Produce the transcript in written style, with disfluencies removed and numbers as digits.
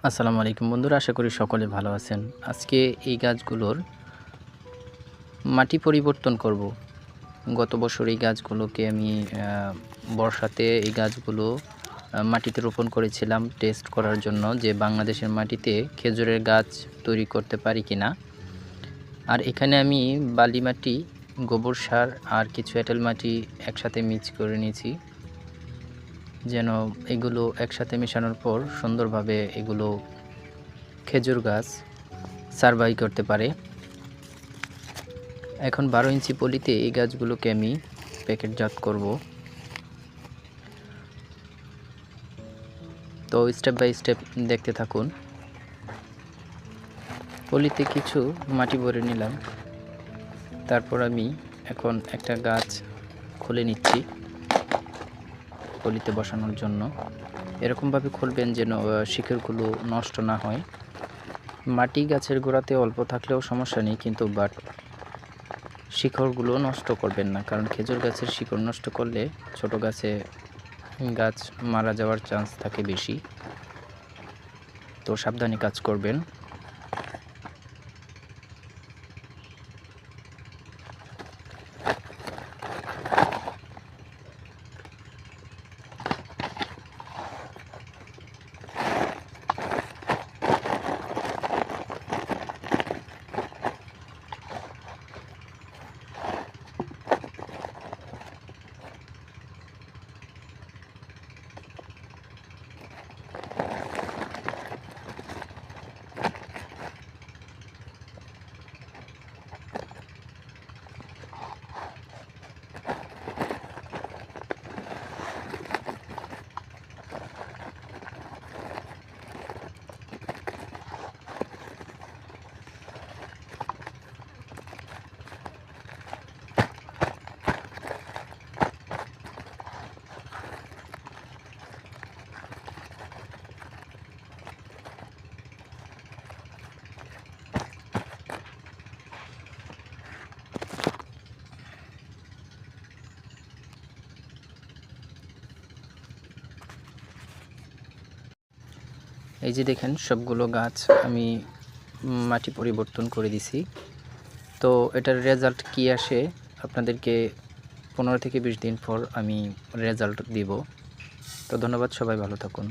আসসালামু আলাইকুম বন্ধুরা, আশা করি সকলে ভালো আছেন। আজকে এই গাছগুলোর মাটি পরিবর্তন করব। গত বছর এই গাছগুলোকে আমি বর্ষাতে এই গাছগুলো মাটিতে রোপণ করেছিলাম টেস্ট করার জন্য যে বাংলাদেশের মাটিতে খেজুরের গাছ তৈরি করতে পারি কিনা। আর এখানে আমি বালি মাটি, গোবর সার আর কিছু এঁটেল মাটি একসাথে মিক্স করে নিয়েছি, যেন এগুলো একসাথে মেশানোর পর সুন্দরভাবে এগুলো খেজুর গাছ সারভাইভ করতে পারে। এখন 12 ইঞ্চি পলিতে এই গাছগুলোকে আমি প্যাকেটজাত করব। তো স্টেপ বাই স্টেপ দেখতে থাকুন। পলিতে কিছু মাটি ভরে নিলাম, তারপর আমি এখন একটা গাছ খুলে নিচ্ছি পলিতে বসানোর জন্য। এরকমভাবে খুলবেন যেন শিকড়গুলো নষ্ট না হয়। মাটি গাছের গোড়াতে অল্প থাকলেও সমস্যা নেই, কিন্তু বাট শিকড়গুলো নষ্ট করবেন না, কারণ খেজুর গাছের শিকড় নষ্ট করলে ছোট গাছ মারা যাওয়ার চান্স থাকে বেশি। তো সাবধানে কাজ করবেন। এই যে দেখেন, সবগুলো গাছ আমি মাটি পরিবর্তন করে দিছি। তো এটার রেজাল্ট কি আসে আপনাদেরকে 15 থেকে 20 দিন পর আমি রেজাল্ট দিব। তো ধন্যবাদ, সবাই ভালো থাকুন।